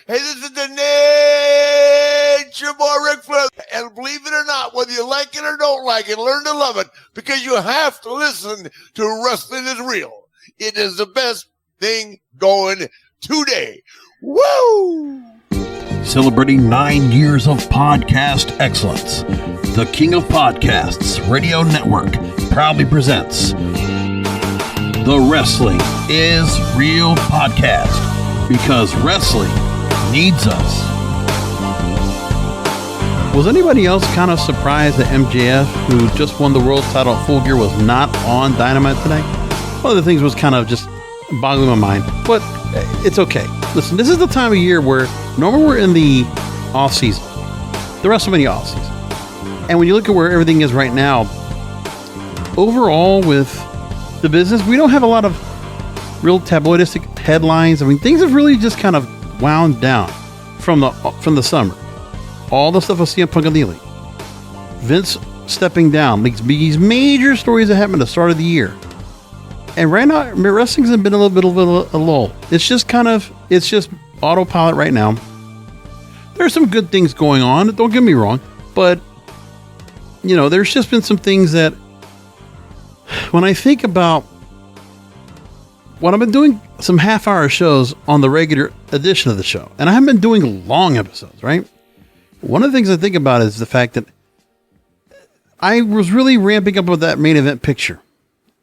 Hey, this is the Nature Boy Ric Flair. And believe it or not, whether you like it or don't like it, learn to love it because you have to listen to Wrestling is Real. It is the best thing going today. Woo! Celebrating 9 years of podcast excellence, the King of Podcasts Radio Network proudly presents the Wrestling is Real podcast, because wrestling needs us. Was anybody else kind of surprised that MJF, who just won the world title at Full Gear, was not on Dynamite today? One of the things was kind of just boggling my mind, but it's okay. Listen, this is the time of year where normally we're in the off season, the WrestleMania off season. And when you look at where everything is right now, overall with the business, we don't have a lot of real tabloidistic headlines. I mean, things have really just kind of wound down from the summer. All the stuff with CM Punk and the Elite, Vince stepping down, these major stories that happened at the start of the year. And right now, wrestling's been a little bit of a lull. It's just autopilot right now. There's some good things going on, don't get me wrong, but you know, there's just been some things that when I think about what I've been doing, some half-hour shows on the regular edition of the show, and I haven't been doing long episodes, right? One of the things I think about is the fact that I was really ramping up with that main event picture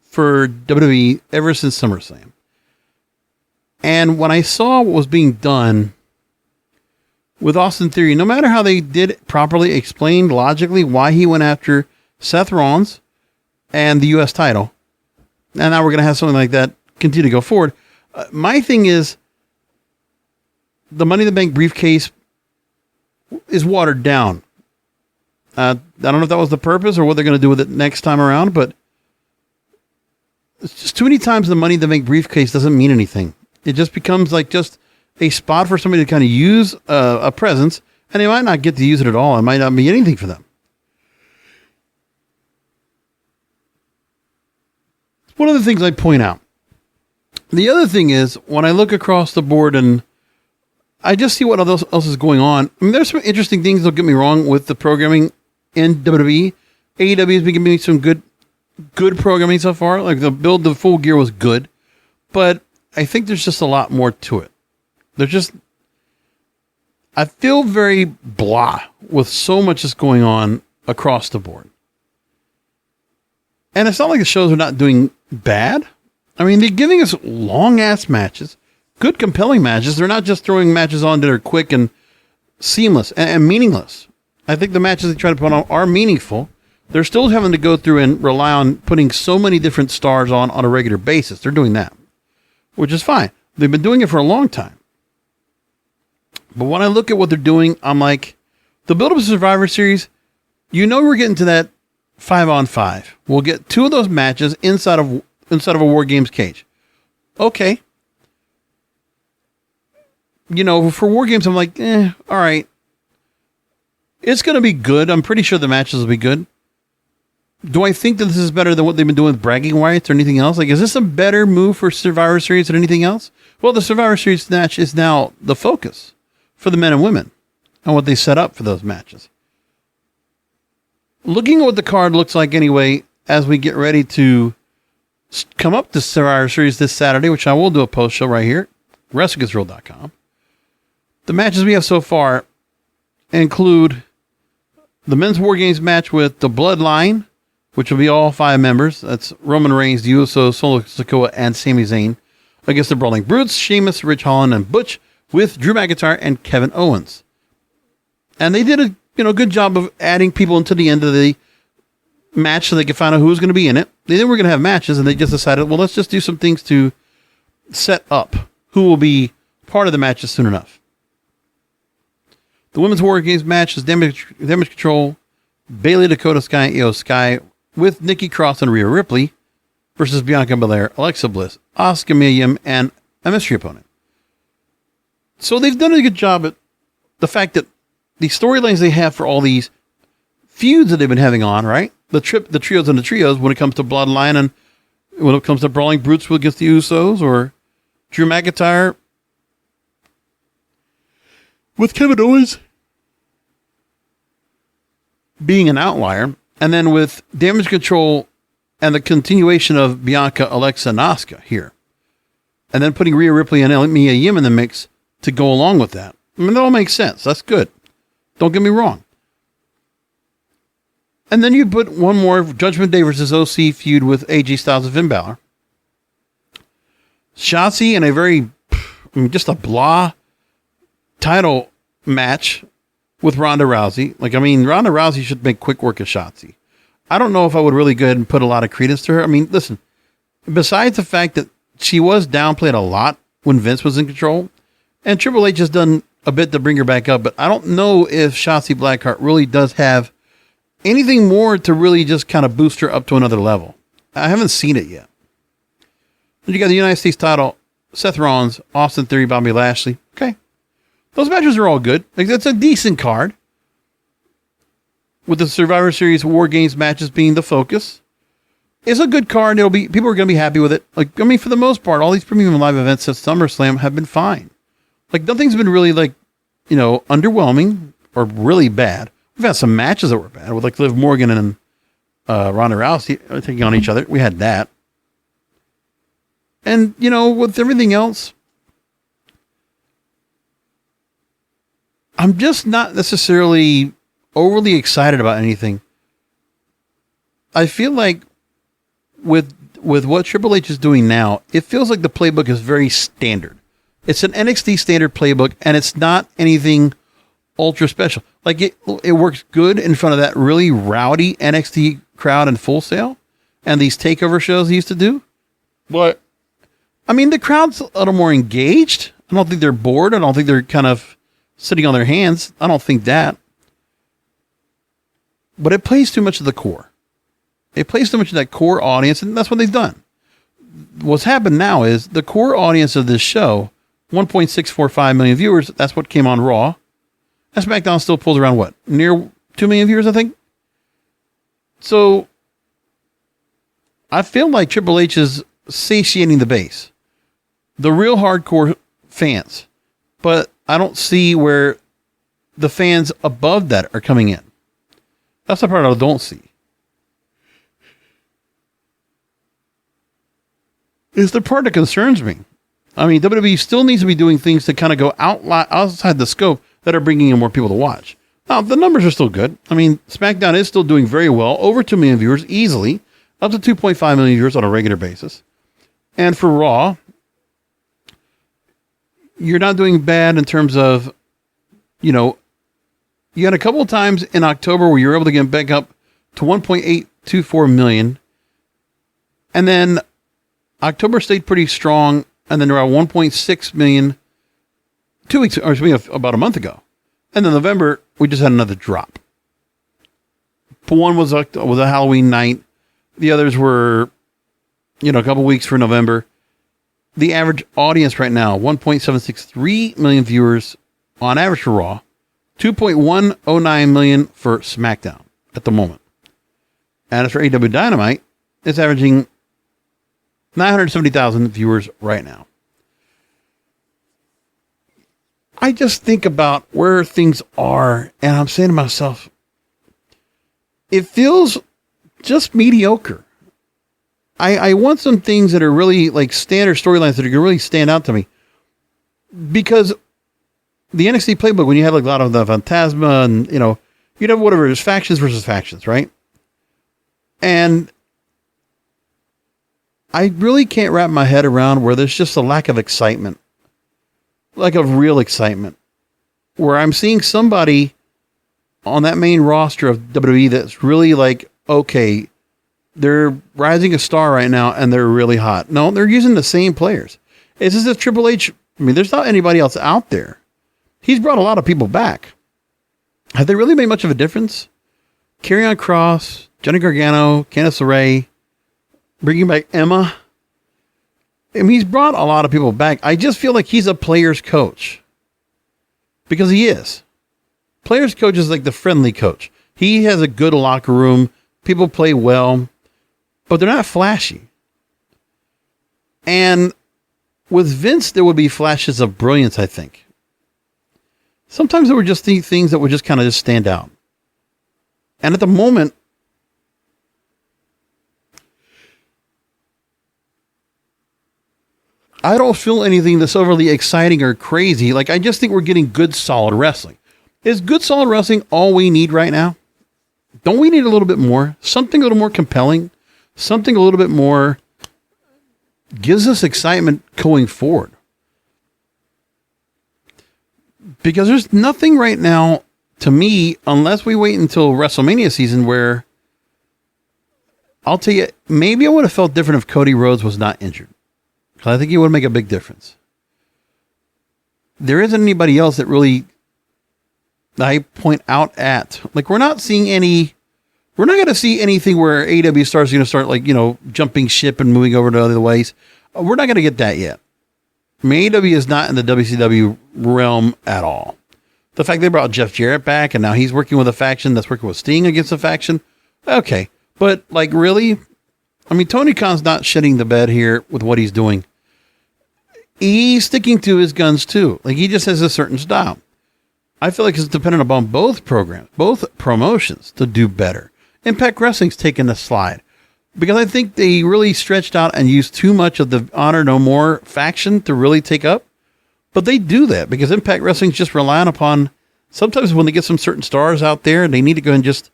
for WWE ever since SummerSlam. And when I saw what was being done with Austin Theory, no matter how they did properly explain logically why he went after Seth Rollins and the U.S. title, and now we're going to have something like that continue to go forward. My thing is, the Money in the Bank briefcase is watered down. I don't know if that was the purpose or what they're going to do with it next time around, but it's just too many times the Money in the Bank briefcase doesn't mean anything. It just becomes like just a spot for somebody to kind of use a presence, and they might not get to use it at all. It might not be anything for them. One of the things I point out. The other thing is, when I look across the board and I just see what else is going on, I mean, there's some interesting things, don't get me wrong, with the programming in WWE. AEW has been giving me some good programming so far. Like the build of Full Gear was good, but I think there's just a lot more to it. I feel very blah with so much that's going on across the board. And it's not like the shows are not doing bad. I mean, they're giving us long-ass matches, good, compelling matches. They're not just throwing matches on that are quick and seamless and meaningless. I think the matches they try to put on are meaningful. They're still having to go through and rely on putting so many different stars on a regular basis. They're doing that, which is fine. They've been doing it for a long time. But when I look at what they're doing, I'm like, the build-up of Survivor Series, you know we're getting to that 5-on-5. We'll get 2 of those matches inside of a WarGames cage. Okay. You know, for WarGames, I'm like, all right. It's going to be good. I'm pretty sure the matches will be good. Do I think that this is better than what they've been doing with bragging rights or anything else? Like, is this a better move for Survivor Series than anything else? Well, the Survivor Series match is now the focus for the men and women and what they set up for those matches. Looking at what the card looks like anyway, as we get ready to come up to Survivor Series this Saturday, which I will do a post show right here, WrestlingIsReal.com. The matches we have so far include the men's WarGames match with the Bloodline, which will be all 5 members. That's Roman Reigns, the Usos, Sikoa, and Sami Zayn against the Brawling Brutes, Sheamus, Rich Holland, and Butch, with Drew McIntyre and Kevin Owens. And they did a good job of adding people into the end of the match so they could find out who was going to be in it. They knew we were going to have matches, and they just decided, well, let's just do some things to set up who will be part of the matches soon enough. The women's WarGames match is Damage Control, Bayley, Dakota, Sky, and Io Sky, with Nikki Cross and Rhea Ripley versus Bianca Belair, Alexa Bliss, Asuka, Miriam, and a mystery opponent. So they've done a good job at the fact that the storylines they have for all these feuds that they've been having on, right? The trios and the trios when it comes to Bloodline and when it comes to Brawling Brutes against the Usos or Drew McIntyre. with Kevin Owens being an outlier, and then with Damage Control and the continuation of Bianca, Alexa, and Asuka here, and then putting Rhea Ripley and Mia Yim in the mix to go along with that. I mean, that all makes sense. That's good. Don't get me wrong. And then you put one more Judgment Day versus OC feud with AJ Styles and Finn Balor. Shotzi in a very, just a blah title match with Ronda Rousey. Ronda Rousey should make quick work of Shotzi. I don't know if I would really go ahead and put a lot of credence to her. I mean, listen, besides the fact that she was downplayed a lot when Vince was in control, and Triple H has done a bit to bring her back up, but I don't know if Shotzi Blackheart really does have anything more to really just kind of boost her up to another level. I haven't seen it yet. You got the United States title, Seth Rollins, Austin Theory, Bobby Lashley. Okay. Those matches are all good. That's a decent card. With the Survivor Series WarGames matches being the focus. It's a good card. People are going to be happy with it. For the most part, all these premium live events since SummerSlam have been fine. Nothing's been really underwhelming or really bad. We've had some matches that were bad with Liv Morgan and Ronda Rousey taking on each other. We had that. And, with everything else, I'm just not necessarily overly excited about anything. I feel like with what Triple H is doing now, it feels like the playbook is very standard. It's an NXT standard playbook, and it's not anything ultra special. It works good in front of that really rowdy NXT crowd in Full Sail and these takeover shows he used to do. But the crowd's a little more engaged. I don't think they're bored. I don't think they're kind of sitting on their hands. I don't think that. But it plays too much of the core. It plays too much of that core audience, and that's what they've done. What's happened now is the core audience of this show, 1.645 million viewers, that's what came on Raw. And SmackDown still pulls around what? Near 2 million viewers, I think? So, I feel like Triple H is satiating the base. The real hardcore fans. But I don't see where the fans above that are coming in. That's the part I don't see. It's the part that concerns me. WWE still needs to be doing things to kind of go outside the scope that are bringing in more people to watch. Now, the numbers are still good. SmackDown is still doing very well. Over 2 million viewers easily. Up to 2.5 million viewers on a regular basis. And for Raw, you're not doing bad in terms of, you had a couple of times in October where you were able to get back up to 1.824 million. And then October stayed pretty strong. And then around 1.6 million 2 weeks, or about a month ago. And then November, we just had another drop. One was a Halloween night. The others were, a couple weeks for November. The average audience right now, 1.763 million viewers on average for Raw, 2.109 million for SmackDown at the moment. And as for AW Dynamite, it's averaging 970,000 viewers right now. I just think about where things are, and I'm saying to myself, it feels just mediocre. I want some things that are really standard storylines that are going to really stand out to me. Because the NXT playbook, when you have a lot of the Phantasma and, you'd have whatever, there's factions versus factions, right? And I really can't wrap my head around where there's just a lack of excitement. Like of real excitement. Where I'm seeing somebody on that main roster of WWE that's really okay, they're rising a star right now and they're really hot. No, they're using the same players. It's as if Triple H, there's not anybody else out there. He's brought a lot of people back. Have they really made much of a difference? Karrion Kross, Johnny Gargano, Candice LeRae, bringing back Emma. He's brought a lot of people back. I just feel like he's a player's coach. Because he is. Player's coach is like the friendly coach. He has a good locker room. People play well. But they're not flashy. And with Vince, there would be flashes of brilliance, I think. Sometimes there were just the things that would just kind of just stand out. And at the moment, I don't feel anything that's overly exciting or crazy. Like, I just think we're getting good, solid wrestling. Is good, solid wrestling all we need right now? Don't we need a little bit more? Something a little more compelling? Something a little bit more gives us excitement going forward. Because there's nothing right now, to me, unless we wait until WrestleMania season, where I'll tell you, maybe I would have felt different if Cody Rhodes was not injured. Because I think he would make a big difference. There isn't anybody else that really I point out at. Like, we're not seeing any, we're not going to see anything where AEW stars going to start, like, you know, jumping ship and moving over to other ways. We're not going to get that yet. I mean, AEW is not in the WCW realm at all. The fact they brought Jeff Jarrett back and now he's working with a faction that's working with Sting against a faction. Okay. But, like, really? I mean, Tony Khan's not shitting the bed here with what he's doing. He's sticking to his guns too. Like, he just has a certain style. I feel like it's dependent upon both programs, both promotions to do better. Impact Wrestling's taken a slide because I think they really stretched out and used too much of the Honor No More faction to really take up. But they do that because Impact Wrestling's just relying upon, sometimes when they get some certain stars out there and they need to go and just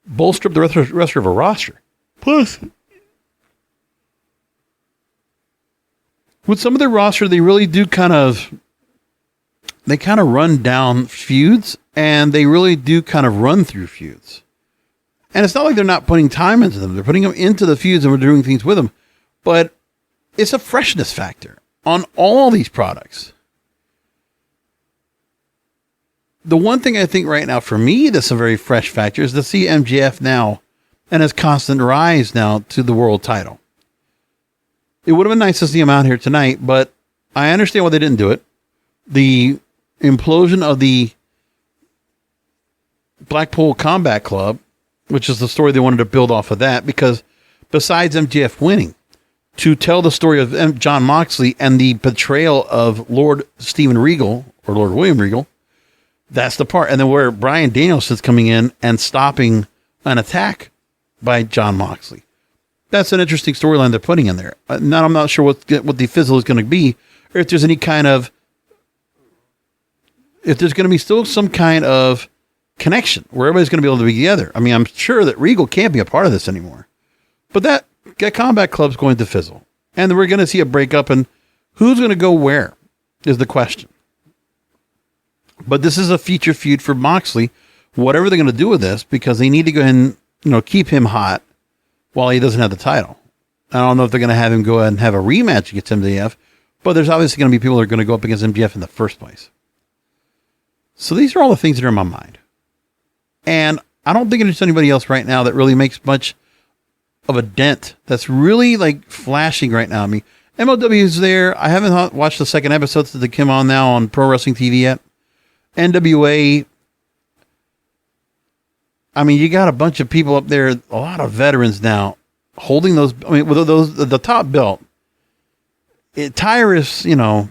bolster up the rest of a roster. Plus, with some of their roster, they really do kind of run down feuds, and they really do kind of run through feuds. And it's not like they're not putting time into them. They're putting them into the feuds and we're doing things with them. But it's a freshness factor on all these products. The one thing I think right now for me that's a very fresh factor is to see MJF now and his constant rise now to the world title. It would have been nice to see him out here tonight, but I understand why they didn't do it. The implosion of the Blackpool Combat Club, which is the story they wanted to build off of that, because besides MJF winning, to tell the story of John Moxley and the betrayal of Lord Steven Regal, or Lord William Regal, that's the part. And then where Bryan Danielson's coming in and stopping an attack by John Moxley. That's an interesting storyline they're putting in there. Now, I'm not sure what the fizzle is going to be, or if there's any kind of, if there's going to be still some kind of connection where everybody's going to be able to be together. I mean, I'm sure that Regal can't be a part of this anymore, but that Combat Club's going to fizzle, and we're going to see a breakup, and who's going to go where is the question. But this is a feature feud for Moxley, whatever they're going to do with this, because they need to go ahead and, you know, keep him hot while he doesn't have the title. I don't know if they're going to have him go ahead and have a rematch against MJF, but there's obviously going to be people that are going to go up against MJF in the first place. So these are all the things that are in my mind. And I don't think there's anybody else right now that really makes much of a dent that's really like flashing right now. I mean, MLW is there. I haven't watched the second episodes that came on now on Pro Wrestling TV yet. NWA, I mean, you got a bunch of people up there, a lot of veterans now holding those. I mean, with those, the top belt, Tyrus, you know,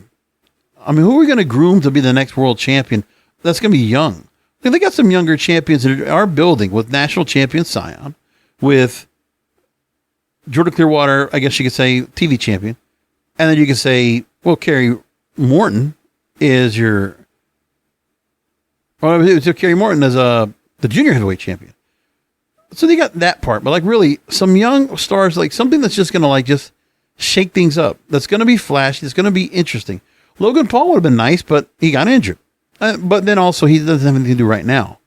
I mean, who are we going to groom to be the next world champion? That's going to be young. They got some younger champions that are building with national champion Scion, with Jordan Clearwater, I guess you could say TV champion. And then you could say, well, Kerry Morton is your, well, Kerry Morton is the junior heavyweight champion. So they got that part, but like really some young stars, like something that's just going to like just shake things up. That's going to be flashy. It's going to be interesting. Logan Paul would have been nice, but he got injured. But then also he doesn't have anything to do right now.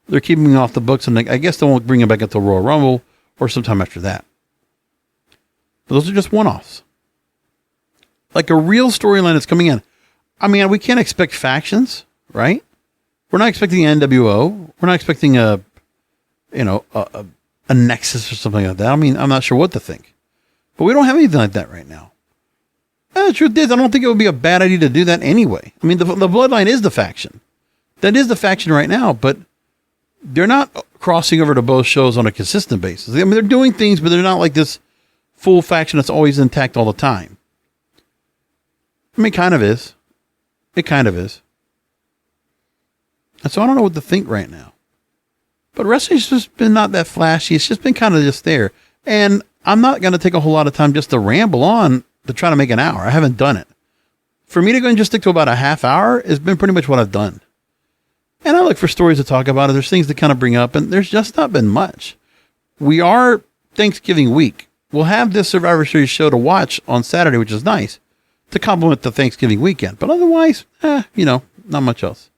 They're keeping him off the books, and I guess they won't bring him back until Royal Rumble or sometime after that. But those are just one-offs. Like a real storyline that's coming in. I mean, we can't expect factions, right? We're not expecting NWO. We're not expecting a Nexus or something like that. I mean, I'm not sure what to think. But we don't have anything like that right now. And the truth is, I don't think it would be a bad idea to do that anyway. I mean, the Bloodline is the faction. That is the faction right now, but they're not crossing over to both shows on a consistent basis. I mean, they're doing things, but they're not like this full faction that's always intact all the time. I mean, it kind of is. It kind of is. And so I don't know what to think right now. But wrestling's just been not that flashy. It's just been kind of just there. And I'm not going to take a whole lot of time just to ramble on to try to make an hour. I haven't done it. For me to go and just stick to about a half hour has been pretty much what I've done. And I look for stories to talk about. There's things to kind of bring up, and there's just not been much. We are Thanksgiving week. We'll have this Survivor Series show to watch on Saturday, which is nice, to complement the Thanksgiving weekend. But otherwise, not much else.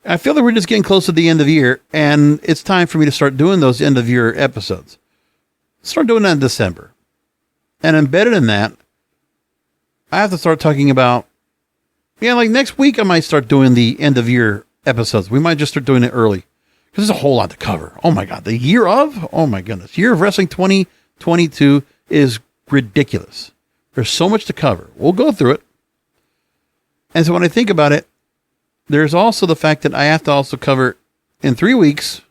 I feel that we're just getting close to the end of the year, and it's time for me to start doing those end of year episodes. Start doing that in December. And embedded in that, I have to start talking about, like next week I might start doing the end of year episodes. We might just start doing it early because there's a whole lot to cover. Oh my God. The year of, oh my goodness. Year of Wrestling 2022 is ridiculous. There's so much to cover. We'll go through it. And so when I think about it, there's also the fact that I have to also cover in 3 weeks.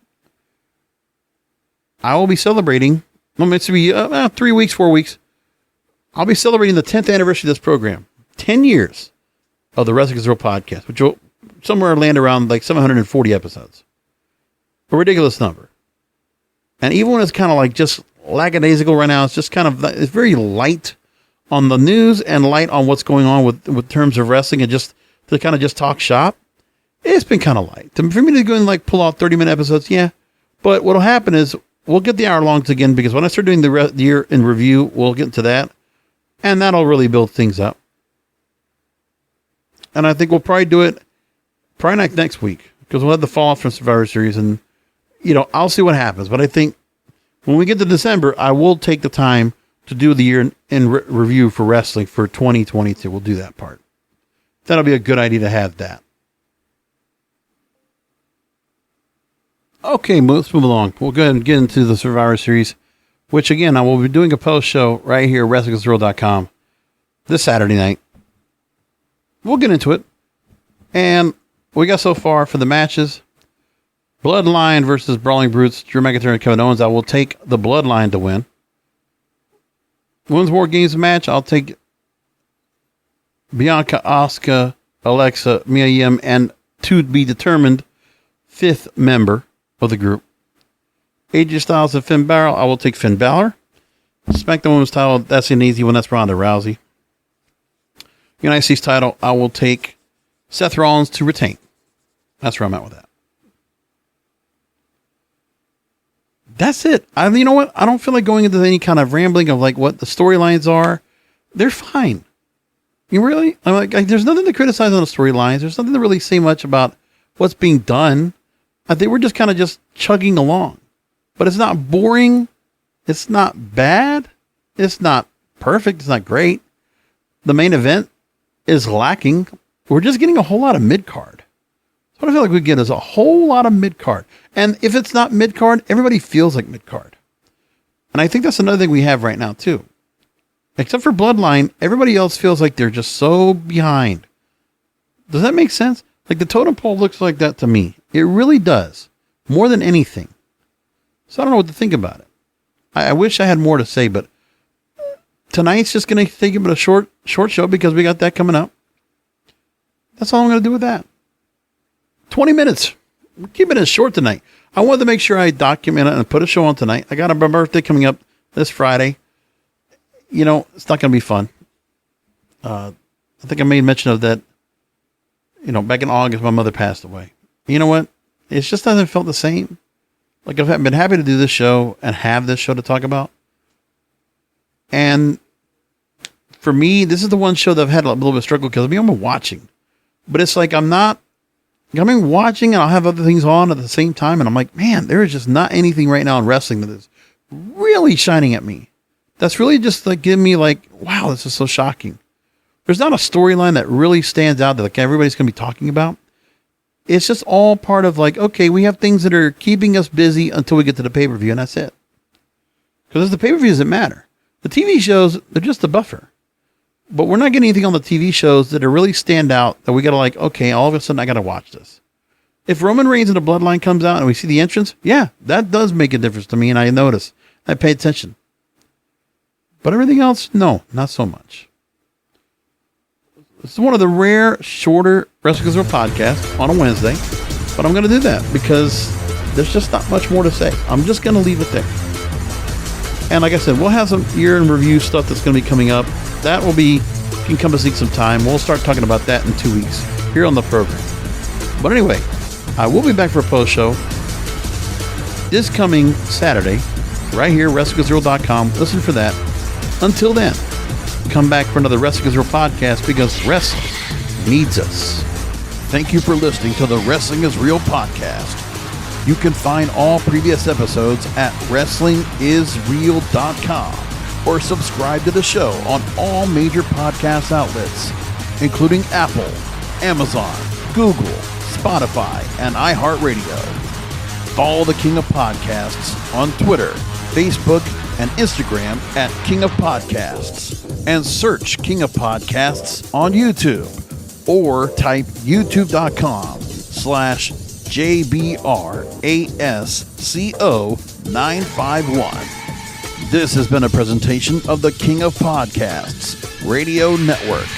I will be celebrating, it's to be 3 weeks, 4 weeks. I'll be celebrating the 10th anniversary of this program. 10 years of the Wrestling Zero podcast, which will somewhere land around like 740 episodes. A ridiculous number. And even when it's kind of like just lackadaisical right now, it's just kind of, it's very light on the news and light on what's going on with terms of wrestling, and just to kind of just talk shop. It's been kind of light. For me to go and like pull out 30-minute episodes, yeah. But what'll happen is we'll get the hour longs again, because when I start doing the year in review, we'll get into that. And that'll really build things up. And I think we'll probably do it not next week, because we'll have the fall off from Survivor Series, and, I'll see what happens. But I think when we get to December, I will take the time to do the year in review for wrestling for 2022. We'll do that part. That'll be a good idea to have that. Okay, let's move along. We'll go ahead and get into the Survivor Series, which, again, I will be doing a post show right here at WrestlingWithZero.com this Saturday night. We'll get into it. And we got so far for the matches. Bloodline versus Brawling Brutes, Drew McIntyre and Kevin Owens. I will take the Bloodline to win. Women's WarGames match, I'll take Bianca, Asuka, Alexa, Mia Yim, and to be determined 5th member of the group. AJ Styles and Finn Balor, I will take Finn Balor. SmackDown Women's title, that's an easy one. That's Ronda Rousey. United States title, I will take Seth Rollins to retain. That's where I'm at with that. That's it. You know what? I don't feel like going into any kind of rambling of like what the storylines are. They're fine. You really? I'm like, there's nothing to criticize on the storylines. There's nothing to really say much about what's being done. I think we're just kind of just chugging along. But it's not boring. It's not bad. It's not perfect. It's not great. The main event is lacking. We're just getting a whole lot of mid-card. So what I feel like we get is a whole lot of mid-card. And if it's not mid-card, everybody feels like mid-card. And I think that's another thing we have right now, too. Except for Bloodline, everybody else feels like they're just so behind. Does that make sense? Like the totem pole looks like that to me. It really does. More than anything. So I don't know what to think about it. I wish I had more to say, but tonight's just going to take a short show because we got that coming up. That's all I'm going to do with that. 20 minutes. We're keeping it short tonight. I wanted to make sure I document it and put a show on tonight. I got my birthday coming up this Friday. It's not going to be fun. I think I made mention of that, back in August, my mother passed away. You know what? It just hasn't felt the same. Like, I've been happy to do this show and have this show to talk about. And for me, this is the one show that I've had a little bit of struggle because I'm watching. But it's like I'm watching and I'll have other things on at the same time. And I'm like, man, there is just not anything right now in wrestling that is really shining at me. That's really just like giving me like, wow, this is so shocking. There's not a storyline that really stands out that like everybody's going to be talking about. It's just all part of like, okay, we have things that are keeping us busy until we get to the pay-per-view, and that's it. Because the pay-per-views that matter. The TV shows, they're just a buffer. But we're not getting anything on the TV shows that are really stand out that we got to like, okay, all of a sudden I got to watch this. If Roman Reigns and the Bloodline comes out and we see the entrance, yeah, that does make a difference to me, and I notice. I pay attention. But everything else, no, not so much. This is one of the rare, shorter Wrestling Gazelle podcasts on a Wednesday, but I'm going to do that because there's just not much more to say. I'm just going to leave it there. And like I said, we'll have some year in review stuff that's going to be coming up. That will be, if you can come to seek some time, we'll start talking about that in 2 weeks here on the program. But anyway, I will be back for a post show this coming Saturday, right here, WrestlingGazelle.com. Listen for that. Until then, come back for another Wrestling Gazelle podcast because wrestling needs us. Thank you for listening to the Wrestling is Real podcast. You can find all previous episodes at WrestlingIsReal.com or subscribe to the show on all major podcast outlets, including Apple, Amazon, Google, Spotify, and iHeartRadio. Follow the King of Podcasts on Twitter, Facebook, and Instagram at King of Podcasts, and search King of Podcasts on YouTube, or type youtube.com/JBRASCO951. This has been a presentation of the King of Podcasts Radio Network.